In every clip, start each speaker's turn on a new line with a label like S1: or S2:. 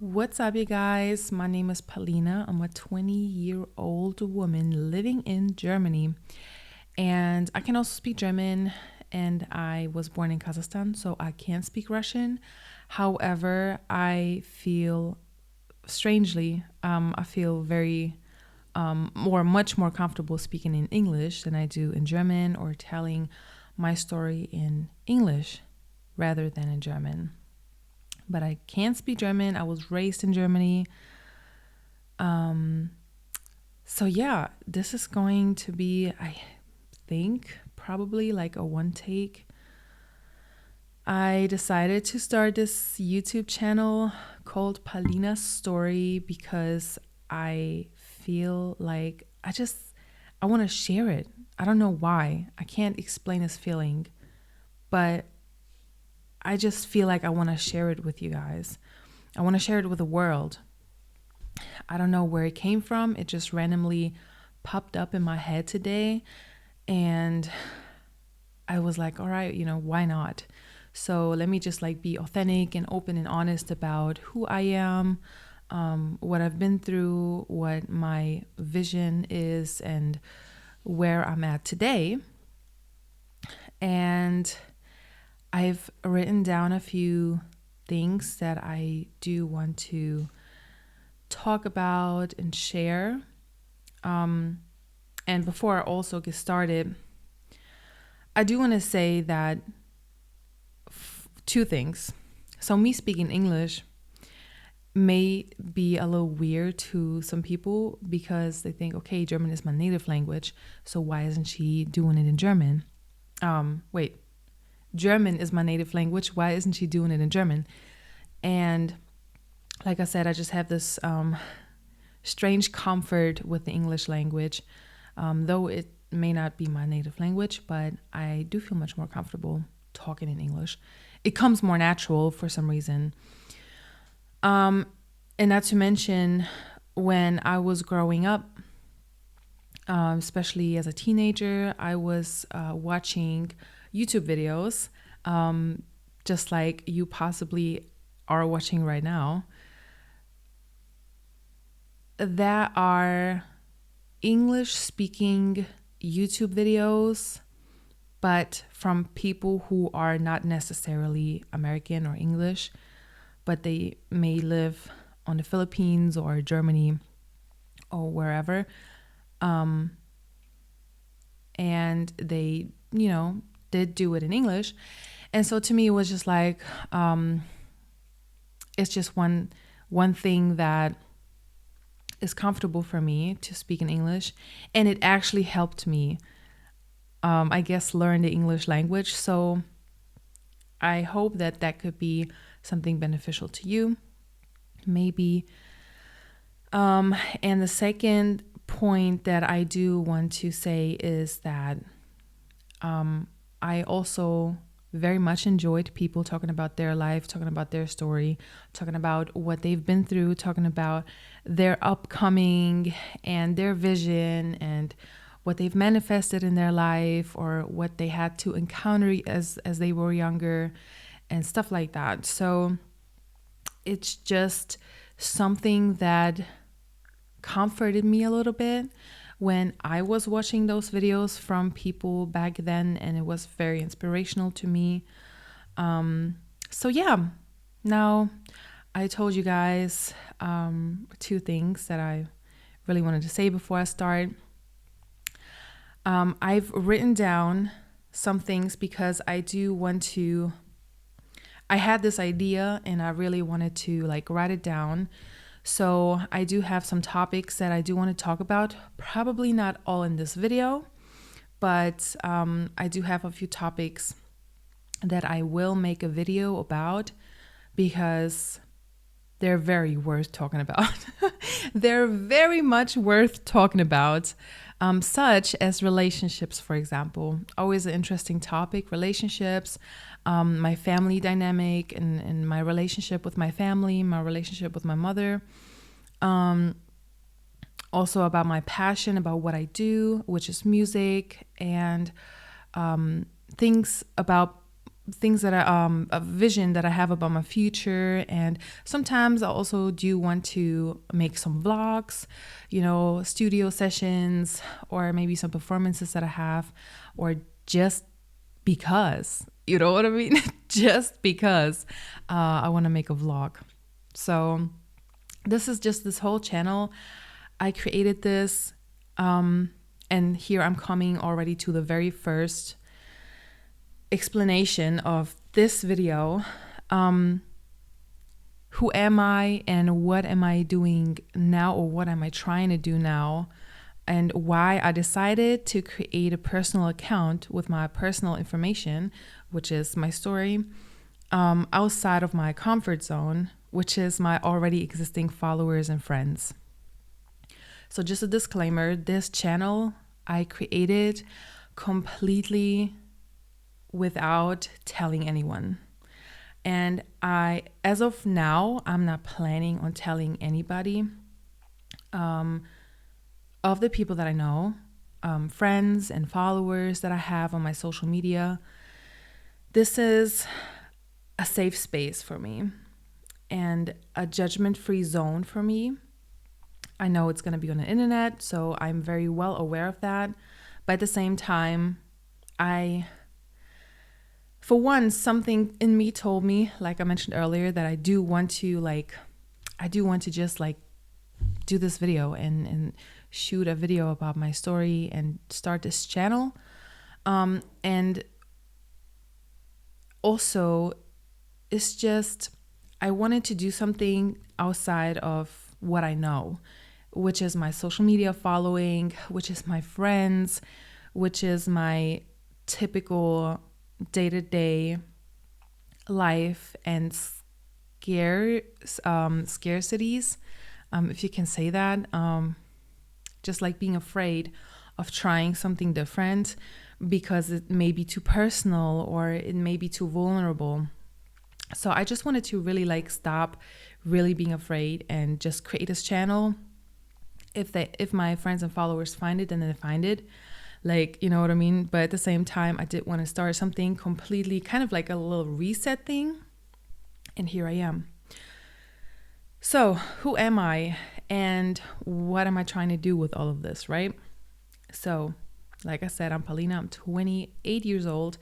S1: What's up, you guys? My name is Palina. I'm a 20-year-old woman living in Germany. And I can also speak German, and I was born in Kazakhstan, so I can't speak Russian. However, I feel strangely, I feel much more comfortable speaking in English than I do in German or telling my story in English rather than in German. But I can't speak German. I was raised in Germany. So yeah, this is going to be, I think, probably like a one take. I decided to start this YouTube channel called Palina's Story because I feel like I want to share it. I don't know why. I can't explain this feeling, but I just feel like I want to share it with you guys. I want to share it with the world. I don't know where it came from. It just randomly popped up in my head today. And I was like, all right, why not? So let me just be authentic and open and honest about who I am, what I've been through, what my vision is, and where I'm at today. And I've written down a few things that I do want to talk about and share. And before I also get started, I do want to say that two things. So me speaking English may be a little weird to some people because they think, okay, German is my native language, so why isn't she doing it in German? German is my native language. Why isn't she doing it in German? And like I said, I just have this strange comfort with the English language, though it may not be my native language, but I do feel much more comfortable talking in English. It comes more natural for some reason. And not to mention, when I was growing up, especially as a teenager, I was watching YouTube videos, just like you possibly are watching right now, that are English-speaking YouTube videos, but from people who are not necessarily American or English, but they may live on the Philippines or Germany or wherever. And they, did do it in English. And so to me, it was just like, it's just one thing that is comfortable for me to speak in English. And it actually helped me, I guess, learn the English language. So I hope that could be something beneficial to you, maybe. And the second point that I do want to say is that I also very much enjoyed people talking about their life, talking about their story, talking about what they've been through, talking about their upcoming and their vision and what they've manifested in their life or what they had to encounter as they were younger and stuff like that. So it's just something that comforted me a little bit when I was watching those videos from people back then, and it was very inspirational to me. So yeah, now I told you guys two things that I really wanted to say before I start. I've written down some things because I had this idea and I really wanted to write it down. So I do have some topics that I do want to talk about, probably not all in this video, but I do have a few topics that I will make a video about because they're very worth talking about. They're very much worth talking about, such as relationships, for example. Always an interesting topic, relationships, my family dynamic and my relationship with my family, my relationship with my mother. Also about my passion, about what I do, which is music, and things about things that a vision that I have about my future. And sometimes I also do want to make some vlogs, studio sessions, or maybe some performances that I have, or just because, you know what I mean? Just because I want to make a vlog. So this is just this whole channel. I created this, and here I'm coming already to the very first explanation of this video. Who am I and what am I doing now, or what am I trying to do now, and why I decided to create a personal account with my personal information, which is my story, outside of my comfort zone, which is my already existing followers and friends. So just a disclaimer, this channel I created completely without telling anyone. And as of now, I'm not planning on telling anybody of the people that I know, friends and followers that I have on my social media. This is a safe space for me and a judgment-free zone for me. I know it's going to be on the internet, so I'm very well aware of that. But at the same time, for one, something in me told me, like I mentioned earlier, that I do want to just do this video and shoot a video about my story and start this channel. And also, it's just, I wanted to do something outside of what I know, which is my social media following, which is my friends, which is my typical day-to-day life and scarcities, if you can say that, just like being afraid of trying something different because it may be too personal or it may be too vulnerable. So I just wanted to really stop really being afraid and just create this channel. If my friends and followers find it, then they find it. You know what I mean? But at the same time, I did want to start something completely kind of like a little reset thing. And here I am. So who am I and what am I trying to do with all of this, right? So like I said, I'm Palina. I'm 28 years old.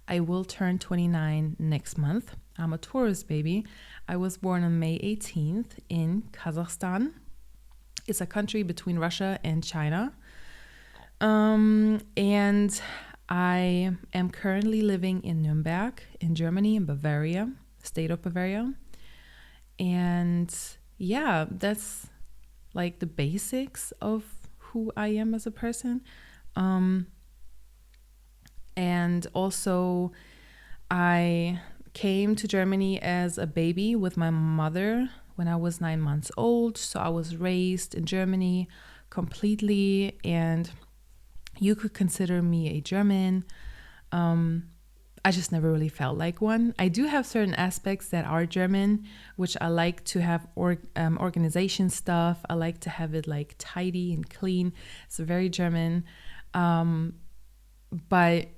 S1: I will turn 29 next month. I'm a Taurus baby. I was born on May 18th in Kazakhstan. It's a country between Russia and China. And I am currently living in Nuremberg in Germany, in Bavaria, state of Bavaria. And yeah, that's like the basics of who I am as a person. And also I came to Germany as a baby with my mother when I was 9 months old. So I was raised in Germany completely, and you could consider me a German. I just never really felt like one. I do have certain aspects that are German, which I like to have organization stuff. I like to have it like tidy and clean. It's very German. But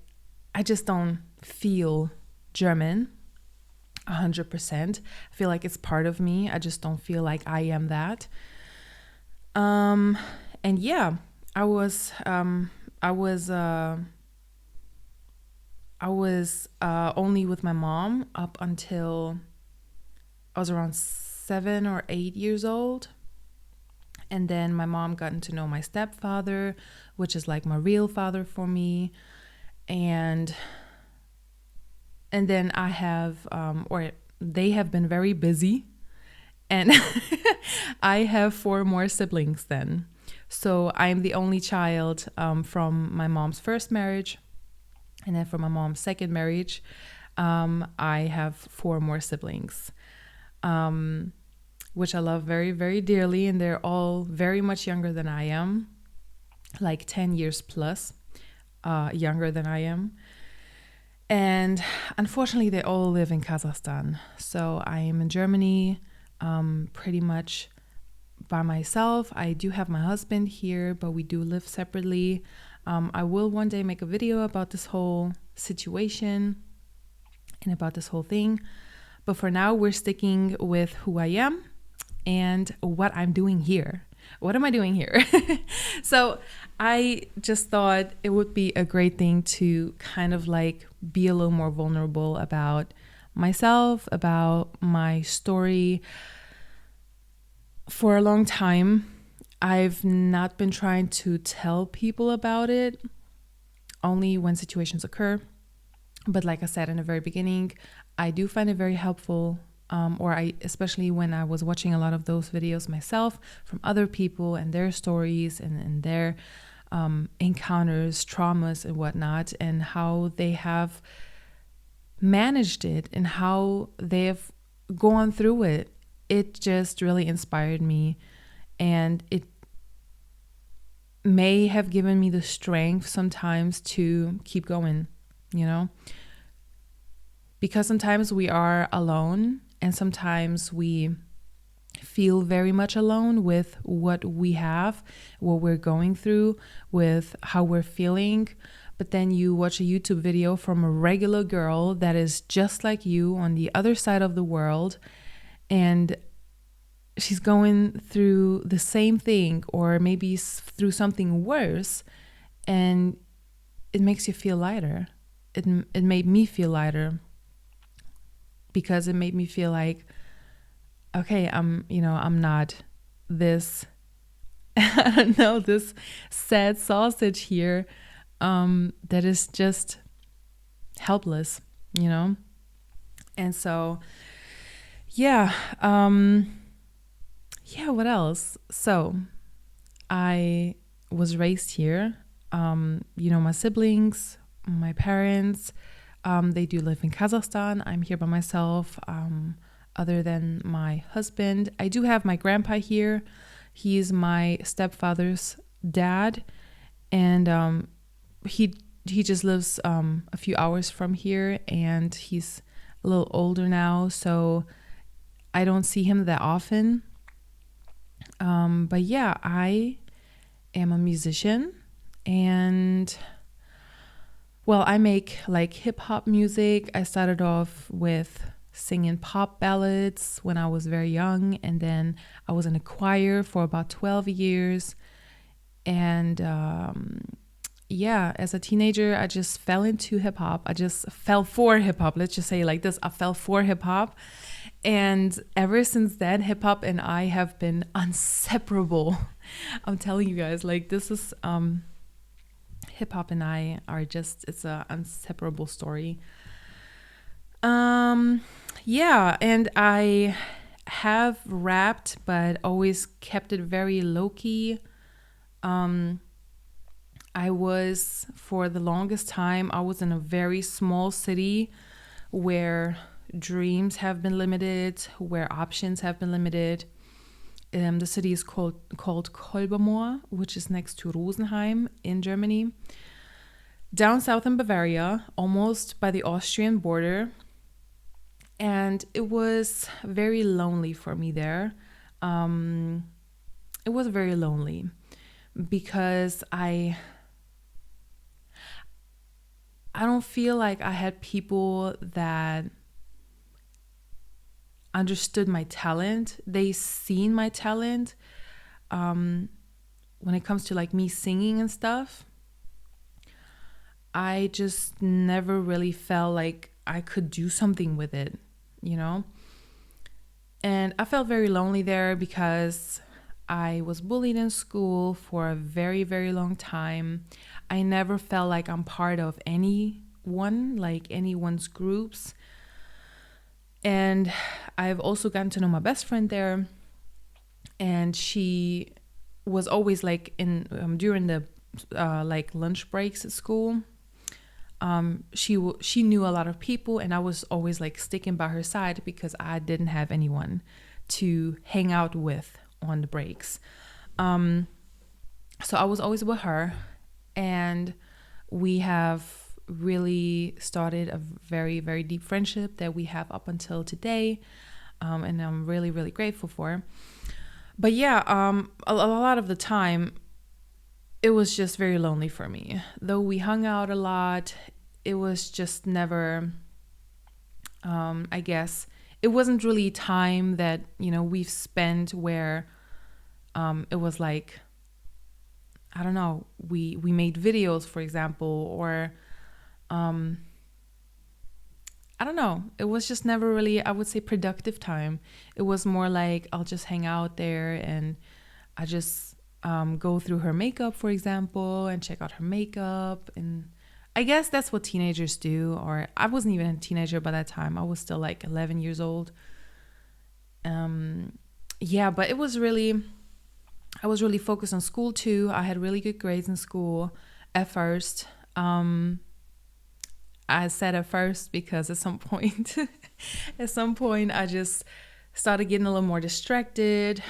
S1: I just don't feel German 100%. I feel like it's part of me. I just don't feel like I am that. And yeah, I was only with my mom up until I was around 7 or 8 years old. And then my mom got to know my stepfather, which is like my real father for me. And then I have, they have been very busy. And I have 4 more siblings then. So I'm the only child from my mom's first marriage. And then from my mom's second marriage, I have 4 more siblings, which I love very, very dearly. And they're all very much younger than I am, like 10 years plus younger than I am. And unfortunately, they all live in Kazakhstan. So I am in Germany pretty much by myself. I do have my husband here, but we do live separately. I will one day make a video about this whole situation. and about this whole thing. But for now, we're sticking with who I am and what I'm doing here. What am I doing here? So I just thought it would be a great thing to kind of like be a little more vulnerable about myself, about my story. For a long time, I've not been trying to tell people about it, only when situations occur. But like I said in the very beginning, I do find it very helpful, especially when I was watching a lot of those videos myself from other people and their stories and their encounters, traumas and whatnot, and how they have managed it and how they have gone through it. It just really inspired me, and it may have given me the strength sometimes to keep going, because sometimes we are alone and sometimes we feel very much alone with what we have, what we're going through, with how we're feeling. But then you watch a YouTube video from a regular girl that is just like you on the other side of the world, and she's going through the same thing or maybe through something worse, and it makes you feel lighter. It made me feel lighter, because it made me feel like, okay, I'm not this, I don't know, this sad sausage here that is just helpless, And so, what else? So I was raised here. My siblings, my parents, they do live in Kazakhstan. I'm here by myself. Other than my husband, I do have my grandpa here. He's my stepfather's dad, and he just lives a few hours from here, and he's a little older now, so I don't see him that often. But yeah, I am a musician, and I make like hip hop music. I started off with singing pop ballads when I was very young, and then I was in a choir for about 12 years. And as a teenager, I just fell into hip hop. I just fell for hip hop. Let's just say it like this. I fell for hip hop. And ever since then, hip hop and I have been inseparable. I'm telling you guys, like, this is hip hop and I are just, it's an inseparable story. And I have rapped, but always kept it very low key. I was, for the longest time, I was in a very small city where dreams have been limited, where options have been limited. The city is called Kolbermoor, which is next to Rosenheim in Germany. Down south in Bavaria, almost by the Austrian border. And it was very lonely for me there. It was very lonely because I don't feel like I had people that understood my talent. They seen my talent when it comes to like me singing and stuff. I just never really felt like I could do something with it, And I felt very lonely there because I was bullied in school for a very, very long time. I never felt like I'm part of anyone, like anyone's groups. And I've also gotten to know my best friend there. And she was always like during the like lunch breaks at school. She knew a lot of people, and I was always like sticking by her side because I didn't have anyone to hang out with on the breaks. So I was always with her, and we have really started a very, very deep friendship that we have up until today, and I'm really, really grateful for. But a lot of the time, it was just very lonely for me. Though we hung out a lot, it was just never I guess it wasn't really time that, we've spent where it was like, I don't know, we made videos, for example, or I don't know. It was just never really, I would say, productive time. It was more like I'll just hang out there and I just go through her makeup, for example, and check out her makeup. And I guess that's what teenagers do. Or I wasn't even a teenager by that time. I was still like 11 years old. Yeah, but I was really focused on school too. I had really good grades in school at first. I said at first because at some point, I just started getting a little more distracted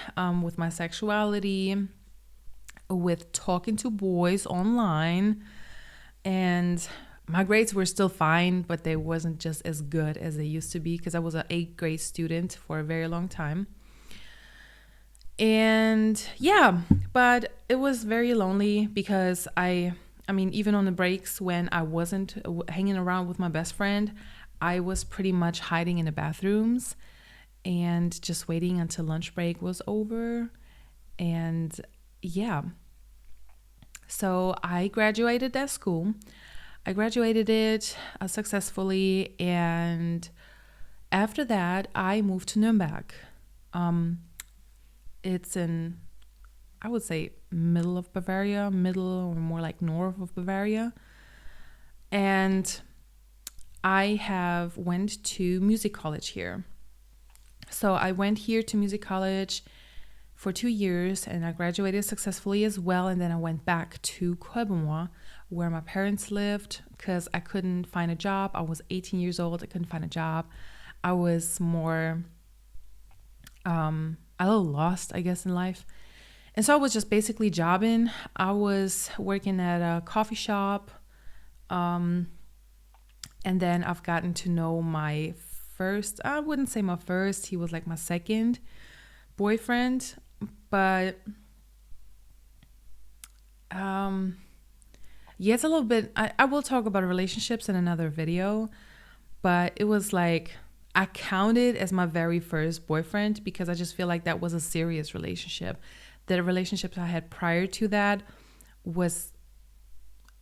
S1: with my sexuality, with talking to boys online, and my grades were still fine, but they wasn't just as good as they used to be because I was an 8th grade student for a very long time. And yeah, but it was very lonely because I mean, even on the breaks when I wasn't hanging around with my best friend, I was pretty much hiding in the bathrooms and just waiting until lunch break was over. And yeah, so I graduated that school. I graduated it successfully. And after that, I moved to Nuremberg. It's in, I would say, middle of Bavaria, middle or more like north of Bavaria. And I have went to music college here. So I went here to music college for 2 years and I graduated successfully as well. And then I went back to Kolbermoor, where my parents lived, because I couldn't find a job. I was 18 years old. I couldn't find a job. I was more a little lost, I guess, in life. And so I was just basically jobbing. I was working at a coffee shop. And then I've gotten to know my first, I wouldn't say my first, he was like my second boyfriend. But yeah, it's a little bit, I will talk about relationships in another video. But it was like, I counted as my very first boyfriend because I just feel like that was a serious relationship. The relationships I had prior to that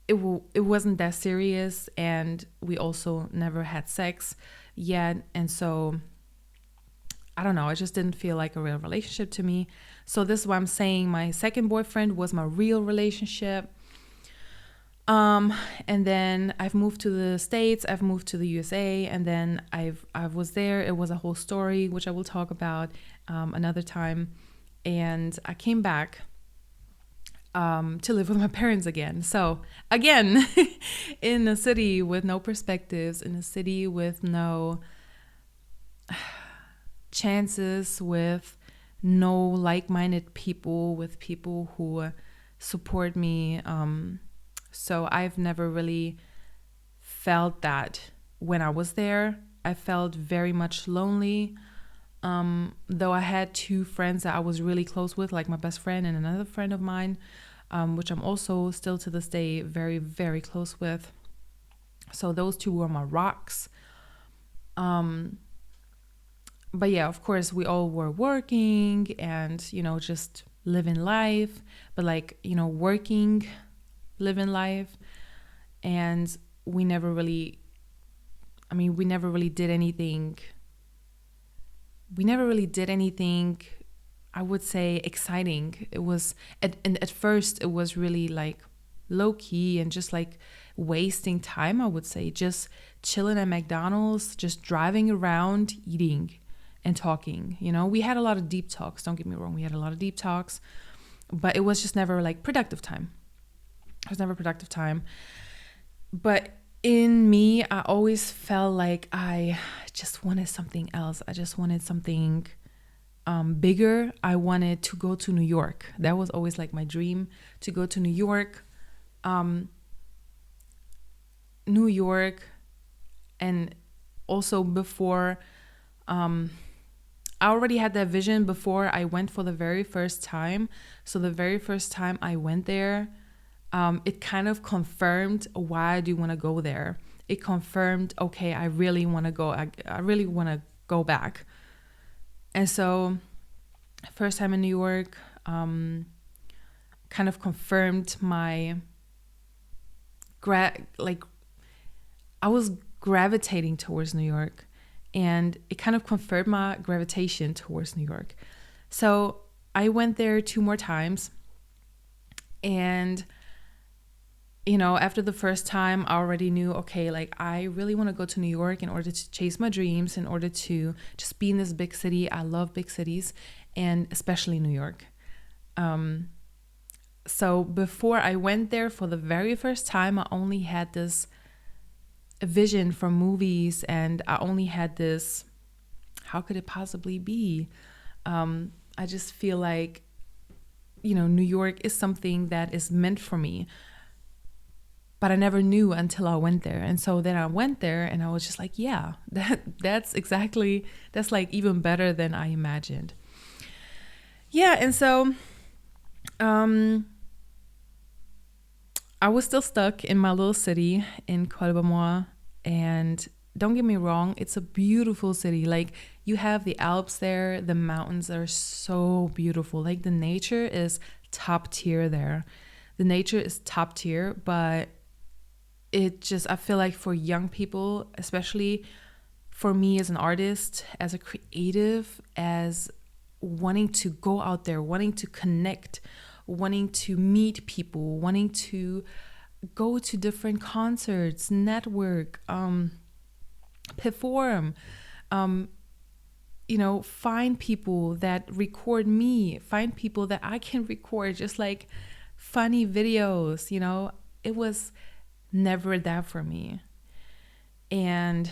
S1: it wasn't that serious, and we also never had sex yet. And so I don't know, it just didn't feel like a real relationship to me. So this is why I'm saying my second boyfriend was my real relationship. And then I've moved to the States, I've moved to the USA, and then I was there. It was a whole story, which I will talk about another time. And I came back to live with my parents again. So again, in a city with no perspectives, in a city with no chances, with no like-minded people, with people who support me. So I've never really felt that when I was there. I felt very much lonely. Though I had 2 friends that I was really close with, like my best friend and another friend of mine, which I'm also still to this day very, very close with. So those 2 were my rocks. But yeah, of course, we all were working and, just living life, but like, working, living life. And we never really did anything. We never really did anything, I would say, exciting. It was, at first, it was really like low key and just like wasting time, I would say. Just chilling at McDonald's, just driving around, eating and talking. We had a lot of deep talks, don't get me wrong. We had a lot of deep talks, but it was just never like productive time. It was never productive time. But in me, I always felt like I just wanted something else. I just wanted something bigger. I wanted to go to New York. That was always like my dream, to go to New York. And also before, I already had that vision before I went for the very first time. So the very first time I went there, it kind of confirmed why I do want to go there. it confirmed, okay, I really want to go. I really want to go back. And so first time in New York, kind of confirmed my like I was gravitating towards New York, and it kind of confirmed my gravitation towards New York. So I went there 2 more times, and after the first time, I already knew, okay, like I really want to go to New York in order to chase my dreams, in order to just be in this big city. I love big cities, and especially New York. So before I went there for the very first time, I only had this vision from movies, and I only had this, how could it possibly be? I just feel like, New York is something that is meant for me. But I never knew until I went there. And so then I went there and I was just like, yeah, that's like even better than I imagined. Yeah, and so I was still stuck in my little city in Colbamore, and don't get me wrong, it's a beautiful city. Like, you have the Alps there, the mountains are so beautiful. Like, the nature is top tier there. The nature is top tier, but I feel like for young people, especially for me as an artist, as a creative, as wanting to go out there, wanting to connect, wanting to meet people, wanting to go to different concerts, network, perform, find people that record me, find people that I can record, just like funny videos, it was never that for me. And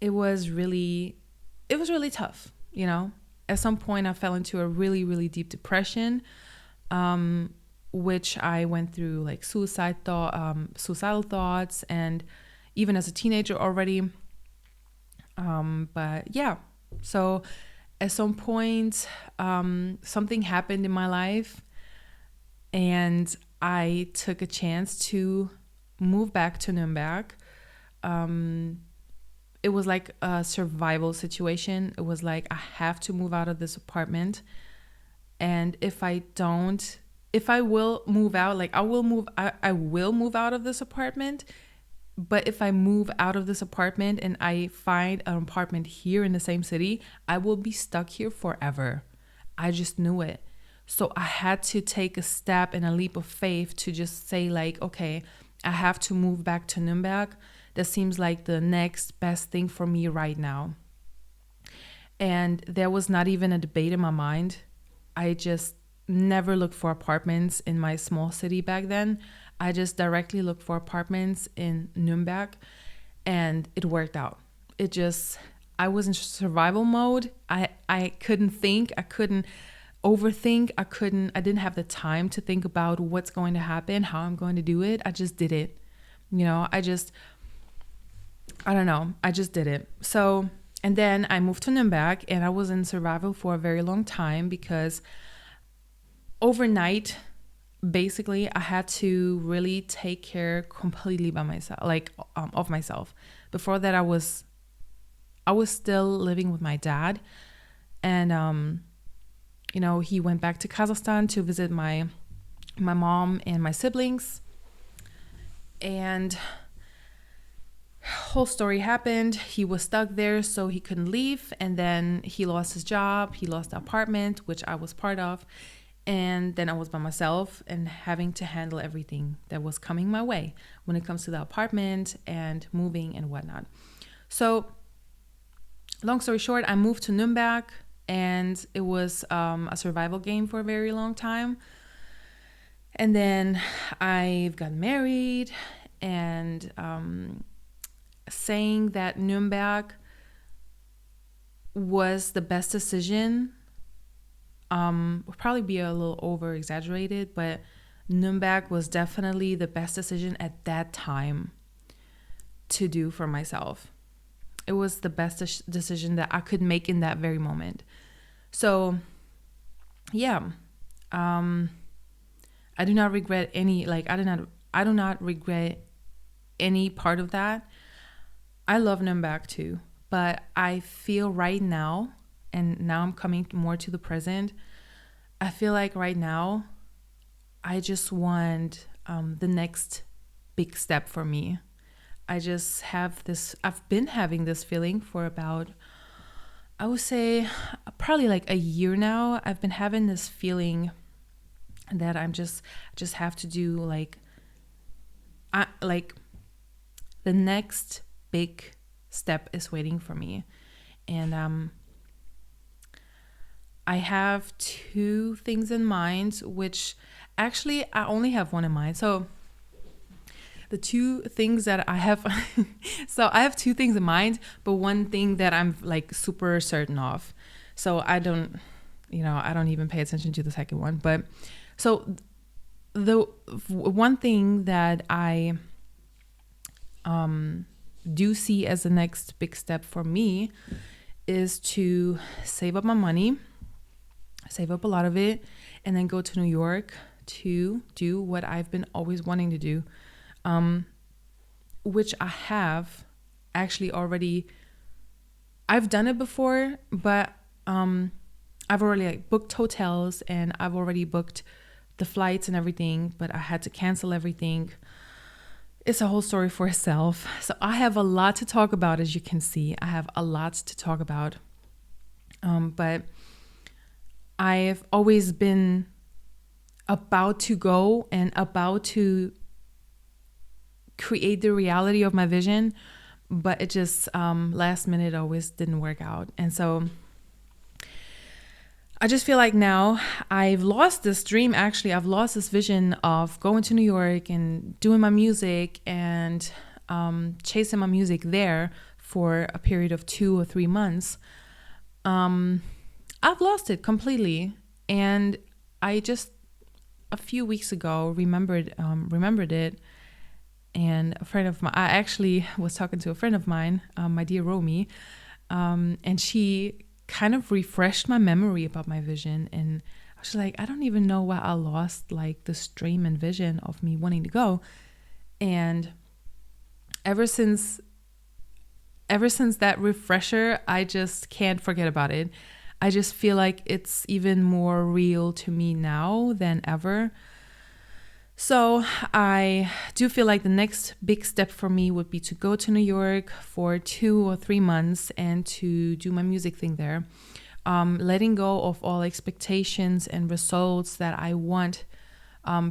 S1: it was really tough, At some point I fell into a really, really deep depression, which I went through like suicidal thoughts, and even as a teenager already. But yeah, so at some point, something happened in my life, and I took a chance to move back to Nuremberg. It was like a survival situation. It was like, I have to move out of this apartment. And if I will move out, like I will move out of this apartment. But if I move out of this apartment and I find an apartment here in the same city, I will be stuck here forever. I just knew it. So I had to take a step and a leap of faith to just say like, okay, I have to move back to Nuremberg. That seems like the next best thing for me right now. And there was not even a debate in my mind. I just never looked for apartments in my small city back then. I just directly looked for apartments in Nuremberg, and it worked out. I was in survival mode. I couldn't think. I couldn't overthink. I didn't have the time to think about what's going to happen, how I'm going to do it. I just did it. I don't know. I just did it. So, and then I moved to Nuremberg, and I was in survival for a very long time because overnight, basically, I had to really take care completely by myself, of myself. Before that, I was still living with my dad, and he went back to Kazakhstan to visit my mom and my siblings, and whole story happened. He was stuck there, so he couldn't leave, and then he lost his job. He lost the apartment, which I was part of. And then I was by myself and having to handle everything that was coming my way when it comes to the apartment and moving and whatnot. So long story short, I moved to Nuremberg, and it was a survival game for a very long time. And then I've got married, and saying that Nuremberg was the best decision would probably be a little over exaggerated, but Nuremberg was definitely the best decision at that time to do for myself. It was the best decision that I could make in that very moment. So yeah, I do not regret I do not regret any part of that. I love Nürnberg too, but I feel right now, and now I'm coming more to the present, I feel like right now I just want the next big step for me. I just have this, I've been having this feeling for about, I would say probably like a year now. I've been having this feeling that I'm just have to do like the next big step is waiting for me. And I have two things in mind, which actually I only have one in mind. So the two things that I have, so I have two things in mind, but one thing that I'm like super certain of. So I don't even pay attention to the second one. But so the one thing that I do see as the next big step for me is to save up my money, save up a lot of it, and then go to New York to do what I've been always wanting to do, which I have actually already. I've done it before, but I've already like booked hotels and I've already booked the flights and everything, but I had to cancel everything. It's a whole story for itself. So I have a lot to talk about, as you can see. I have a lot to talk about. But I've always been about to go and about to create the reality of my vision, but it just last minute always didn't work out. And so I just feel like now I've lost this dream. Actually, I've lost this vision of going to New York and doing my music and chasing my music there for a period of 2 or 3 months. I've lost it completely. And I just a few weeks ago remembered it. And a friend of mine, I actually was talking to a friend of mine, my dear Romy, and she kind of refreshed my memory about my vision. And I was like, I don't even know why I lost like this dream and vision of me wanting to go. And ever since that refresher, I just can't forget about it. I just feel like it's even more real to me now than ever. So I do feel like the next big step for me would be to go to New York for 2 or 3 months and to do my music thing there. Letting go of all expectations and results that I want.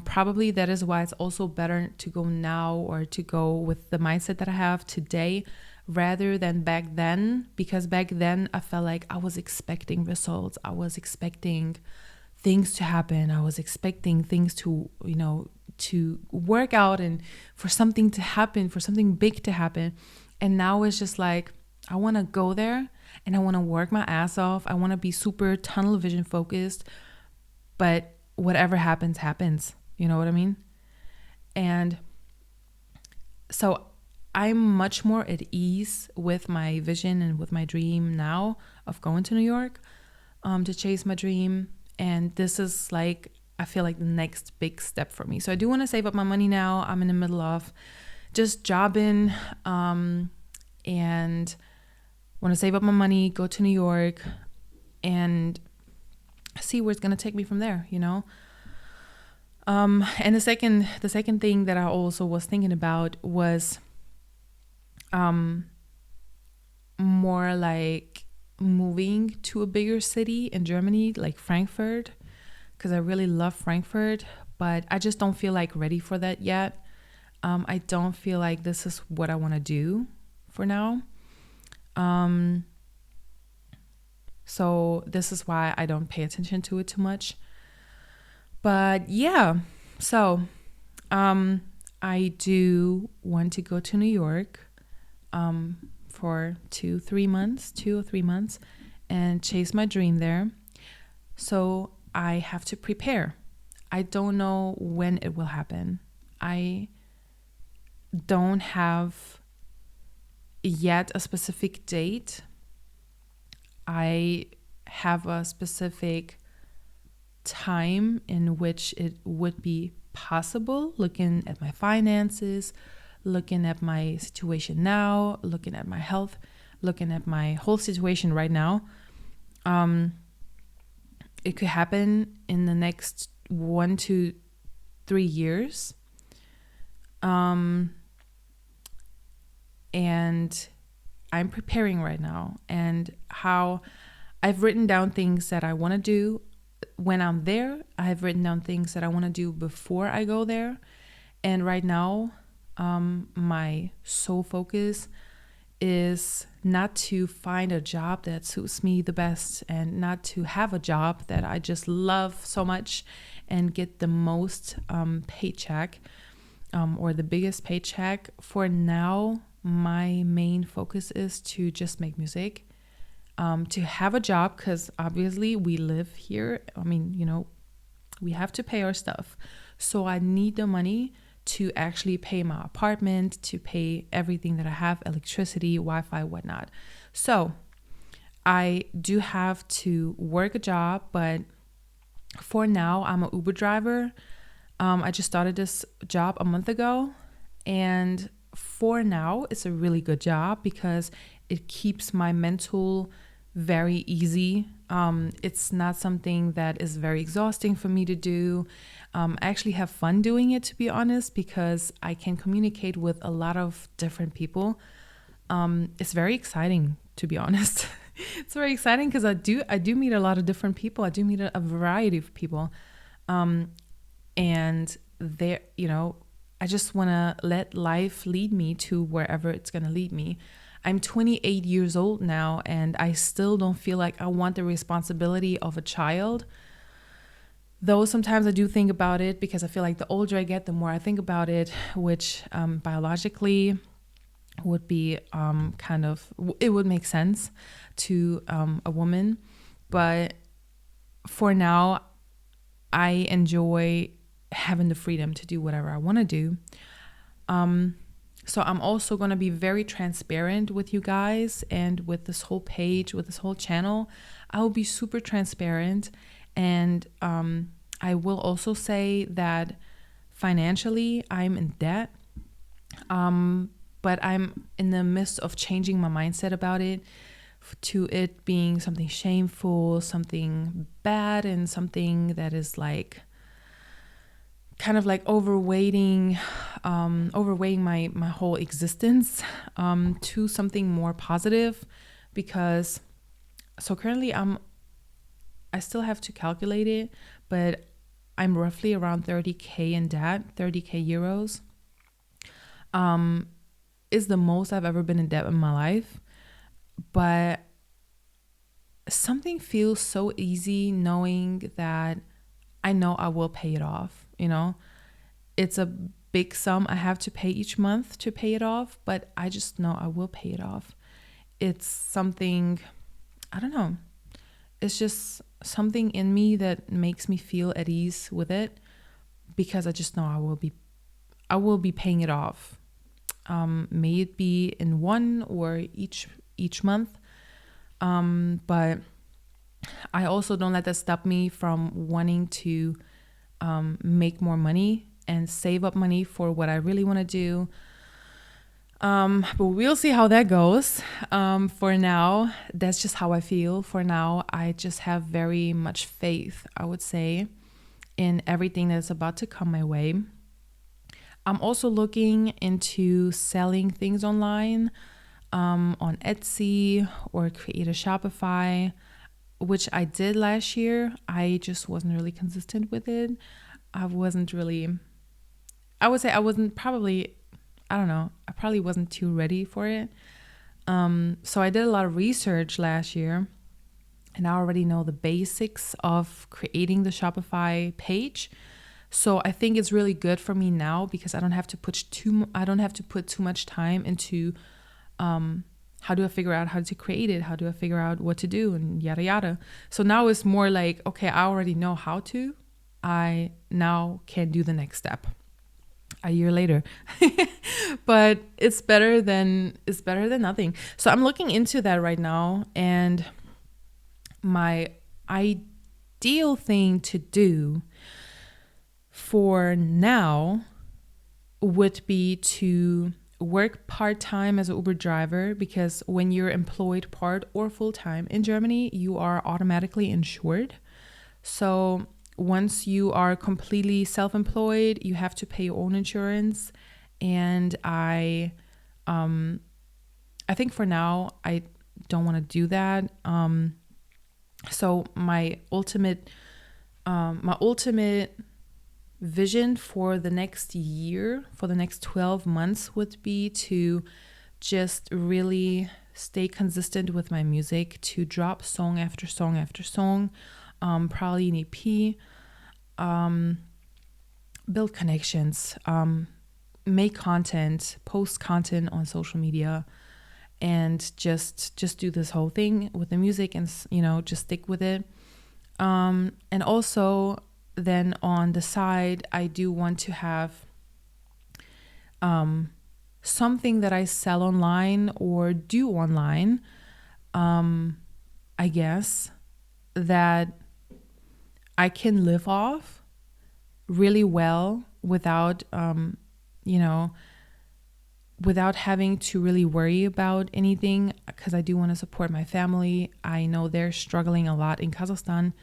S1: Probably that is why it's also better to go now, or to go with the mindset that I have today rather than back then. Because back then I felt like I was expecting results. I was expecting things to happen. I was expecting things to work out and for something to happen, for something big to happen. And now it's just like, I want to go there and I want to work my ass off. I want to be super tunnel vision focused, but whatever happens, happens. You know what I mean? And so I'm much more at ease with my vision and with my dream now of going to New York to chase my dream. And this is like, I feel like the next big step for me. So I do want to save up my money now. I'm in the middle of just jobbing and want to save up my money, go to New York and see where it's going to take me from there, you know? And the second thing that I also was thinking about was more like moving to a bigger city in Germany, like Frankfurt, because I really love Frankfurt, but I just don't feel like ready for that yet. I don't feel like this is what I want to do for now. So this is why I don't pay attention to it too much. But yeah, so I do want to go to New York for 2 or 3 months and chase my dream there. So I have to prepare. I don't know when it will happen. I don't have yet a specific date. I have a specific time in which it would be possible, looking at my finances, looking at my situation now, looking at my health, looking at my whole situation right now, it could happen in the next 1 to 3 years. And I'm preparing right now, and how I've written down things that I want to do when I'm there. I've written down things that I want to do before I go there. And right now, my sole focus is not to find a job that suits me the best, and not to have a job that I just love so much and get the most paycheck, or the biggest paycheck. For now, my main focus is to just make music, to have a job, because obviously we live here. I mean, we have to pay our stuff. So I need the money to actually pay my apartment, to pay everything that I have, electricity, Wi-Fi, whatnot. So I do have to work a job, but for now, I'm an Uber driver. I just started this job a month ago, and for now, it's a really good job because it keeps my mental very easy. It's not something that is very exhausting for me to do. I actually have fun doing it, to be honest, because I can communicate with a lot of different people. It's very exciting, to be honest. It's very exciting because I do meet a lot of different people. I do meet a variety of people. And there, I just want to let life lead me to wherever it's going to lead me. I'm 28 years old now, and I still don't feel like I want the responsibility of a child. Though sometimes I do think about it, because I feel like the older I get, the more I think about it, which biologically would be it would make sense to a woman. But for now, I enjoy having the freedom to do whatever I want to do. So I'm also going to be very transparent with you guys, and with this whole page, with this whole channel. I will be super transparent, and I will also say that financially I'm in debt, but I'm in the midst of changing my mindset about it, to it being something shameful, something bad, and something that is like kind of like overweighting my whole existence, to something more positive. Because so currently I still have to calculate it, but I'm roughly around 30K in debt, 30K euros. Is the most I've ever been in debt in my life. But something feels so easy knowing that I know I will pay it off. It's a big sum I have to pay each month to pay it off, but I just know I will pay it off. It's something, I don't know. It's just something in me that makes me feel at ease with it, because I just know I will be paying it off. May it be in one or each month. But I also don't let that stop me from wanting to make more money and save up money for what I really want to do. But we'll see how that goes. For now, that's just how I feel. For now, I just have very much faith, I would say, in everything that's about to come my way. I'm also looking into selling things online, on Etsy, or create a Shopify, which I did last year. I just wasn't really consistent with it. I probably wasn't too ready for it. So I did a lot of research last year, and I already know the basics of creating the Shopify page. So I think it's really good for me now, because I don't have to put too much time into how do I figure out how to create it? How do I figure out what to do, and yada yada. So now it's more like, okay, I already know how to. I now can do the next step a year later. But it's better than nothing. So I'm looking into that right now, and my ideal thing to do for now would be to work part-time as an Uber driver, because when you're employed part or full-time in Germany, you are automatically insured. So once you are completely self-employed, you have to pay your own insurance. And I think for now, I don't want to do that. So my ultimate vision for the next year, for the next 12 months, would be to just really stay consistent with my music, to drop song after song after song, probably an EP, build connections, make content, post content on social media, and just do this whole thing with the music, and just stick with it. And also then on the side, I do want to have something that I sell online or do online, I guess, that I can live off really well without without having to really worry about anything, because I do want to support my family. I know they're struggling a lot in Kazakhstan.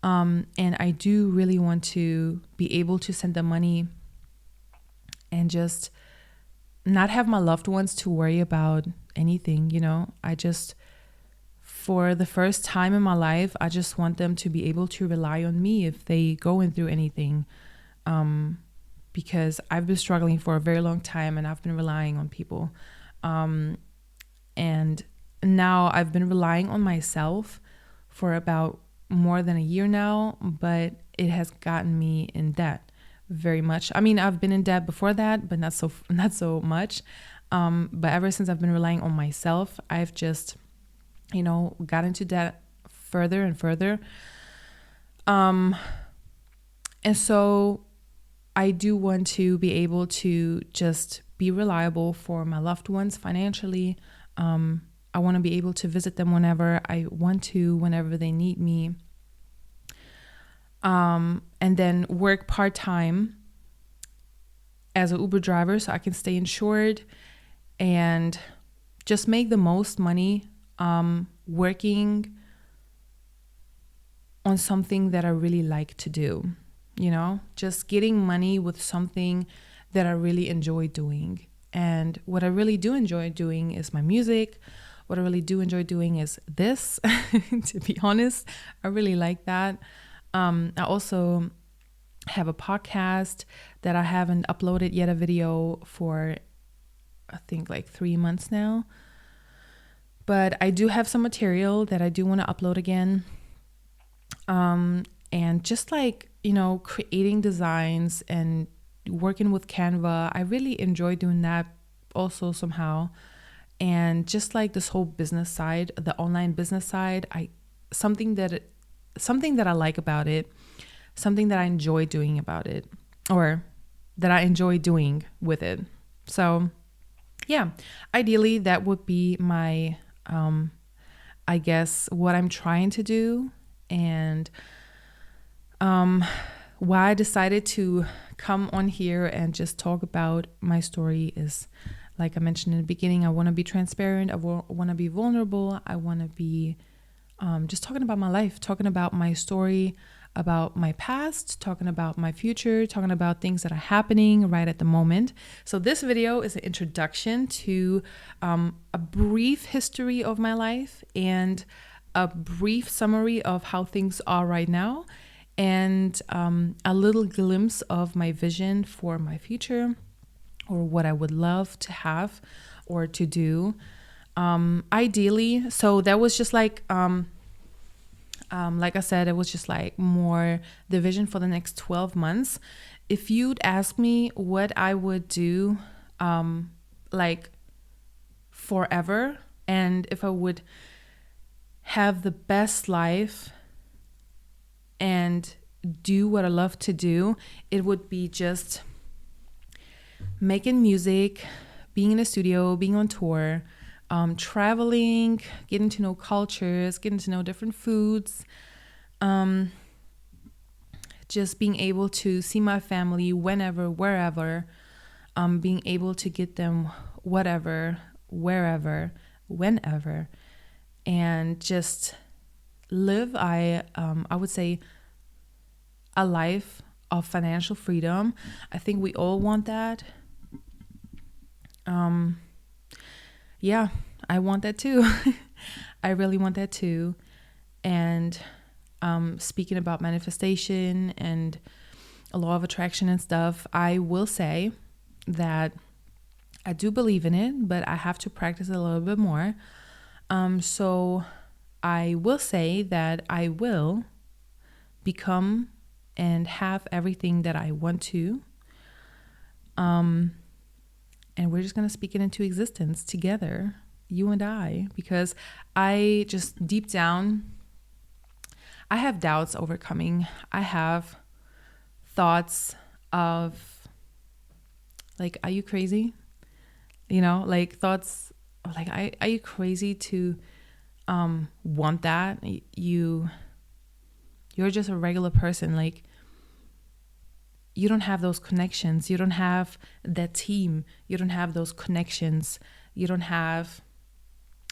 S1: And I do really want to be able to send them money and just not have my loved ones to worry about anything, I just, for the first time in my life, I just want them to be able to rely on me if they going through anything. Because I've been struggling for a very long time, and I've been relying on people. And now I've been relying on myself for about more than a year now, but it has gotten me in debt very much. I mean, I've been in debt before that, but not so much. But ever since I've been relying on myself, I've just, got into debt further and further. And so I do want to be able to just be reliable for my loved ones financially. I want to be able to visit them whenever I want to, whenever they need me. And then work part-time as an Uber driver so I can stay insured and just make the most money working on something that I really like to do. Just getting money with something that I really enjoy doing. And what I really do enjoy doing is my music. What I really do enjoy doing is this, to be honest. I really like that. I also have a podcast that I haven't uploaded yet a video for, I think, like 3 months now. But I do have some material that I do want to upload again. And just creating designs and working with Canva, I really enjoy doing that also somehow. And just like this whole business side, the online business side, something that I like about it, something that I enjoy doing about it, or that I enjoy doing with it. So yeah, ideally that would be my, I guess, what I'm trying to do. And why I decided to come on here and just talk about my story is, like I mentioned in the beginning, I want to be transparent. I want to be vulnerable. I want to be just talking about my life, talking about my story, about my past, talking about my future, talking about things that are happening right at the moment. So this video is an introduction to a brief history of my life and a brief summary of how things are right now, and a little glimpse of my vision for my future, or what I would love to have or to do. Ideally, so that was just like I said, it was just like more the vision for the next 12 months. If you'd ask me what I would do like forever, and if I would have the best life and do what I love to do, it would be just making music, being in a studio, being on tour, traveling, getting to know cultures, getting to know different foods, just being able to see my family whenever, wherever, being able to get them whatever, wherever, whenever, and just live, I would say, a life of financial freedom. I think we all want that. Yeah, I want that too. I really want that too. And speaking about manifestation and a law of attraction and stuff, I will say that I do believe in it, but I have to practice a little bit more. So I will say that I will become and have everything that I want to. And we're just going to speak it into existence together, you and I, because I just deep down, I have doubts overcoming. I have thoughts of like, are you crazy? Like thoughts of like, are you crazy to want that? You're just a regular person. Like, you don't have those connections. You don't have that team. You don't have those connections. You don't have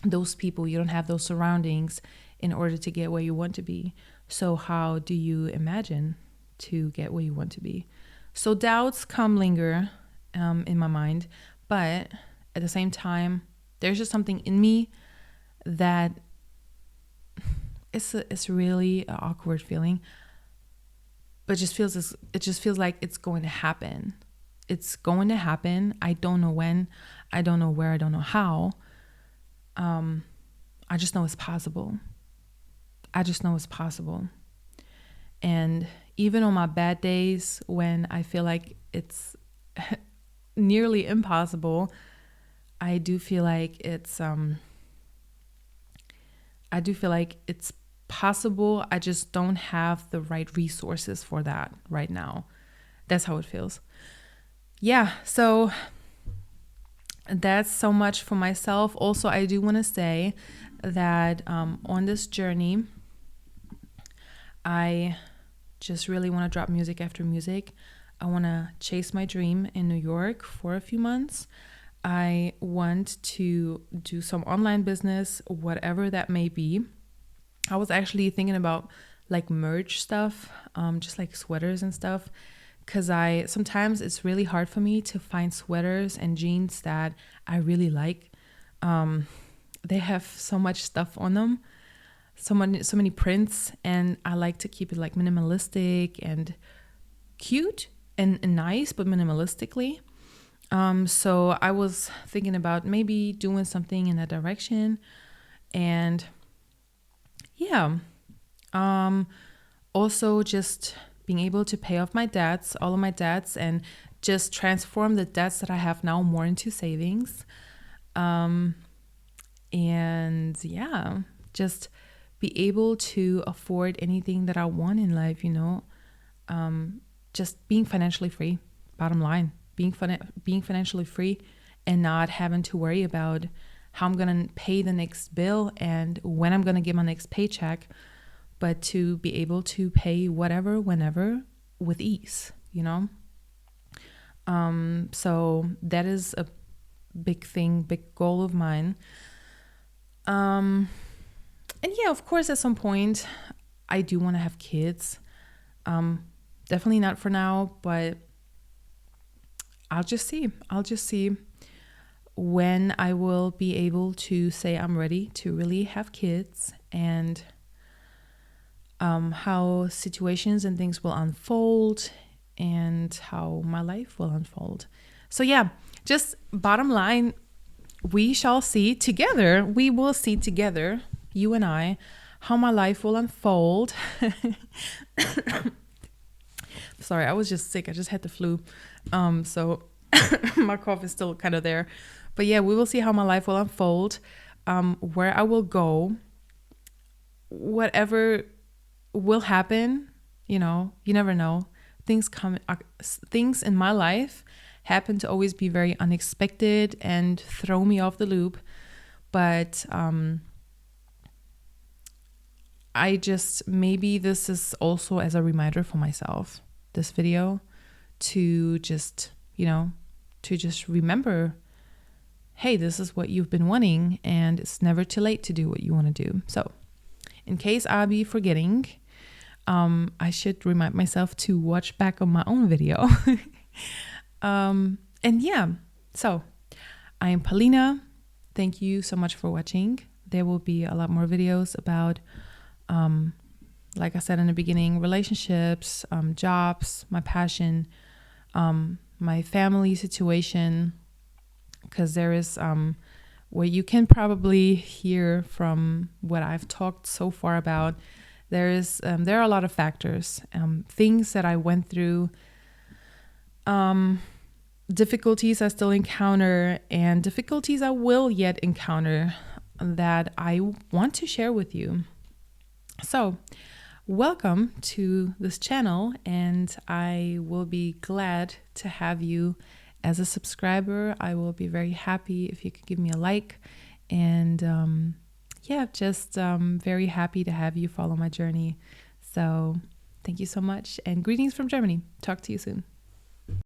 S1: those people. You don't have those surroundings in order to get where you want to be. So how do you imagine to get where you want to be? So doubts linger in my mind, but at the same time, there's just something in me that it's really an awkward feeling. But it just feels like it's going to happen. It's going to happen. I don't know when. I don't know where. I don't know how. I just know it's possible. And even on my bad days, when I feel like it's nearly impossible, I do feel like it's possible. I just don't have the right resources for that right now. That's how it feels. Yeah, so that's so much for myself. Also, I do want to say that on this journey, I just really want to drop music after music. I want to chase my dream in New York for a few months. I want to do some online business, whatever that may be. I was actually thinking about like merch stuff, just like sweaters and stuff, because sometimes it's really hard for me to find sweaters and jeans that I really like. They have so much stuff on them, so many prints, and I like to keep it like minimalistic and cute and nice, but minimalistically. So I was thinking about maybe doing something in that direction. And yeah, also just being able to pay off all of my debts, and just transform the debts that I have now more into savings. And yeah, just be able to afford anything that I want in life, just being financially free, bottom line, being financially free and not having to worry about how I'm going to pay the next bill and when I'm going to get my next paycheck, but to be able to pay whatever, whenever with ease, So that is a big goal of mine. And yeah, of course, at some point I do want to have kids. Definitely not for now, but I'll just see when I will be able to say I'm ready to really have kids, and how situations and things will unfold and how my life will unfold. So yeah, just bottom line, we will see together, you and I, how my life will unfold. Sorry, I was just sick. I just had the flu. So my cough is still kind of there. But yeah, we will see how my life will unfold, where I will go, whatever will happen. You never know. Things in my life happen to always be very unexpected and throw me off the loop. But maybe this is also as a reminder for myself, this video, to just, to just remember, hey, this is what you've been wanting, and it's never too late to do what you want to do. So in case I'll be forgetting, I should remind myself to watch back on my own video. And yeah, so I am Palina. Thank you so much for watching. There will be a lot more videos about, like I said in the beginning, relationships, jobs, my passion, my family situation, because there is where you can probably hear from what I've talked so far about, there are a lot of factors, things that I went through, difficulties I still encounter, and difficulties I will yet encounter that I want to share with you. So welcome to this channel, and I will be glad to have you as a subscriber. I will be very happy if you could give me a like, and just very happy to have you follow my journey. So thank you so much, and greetings from Germany. Talk to you soon.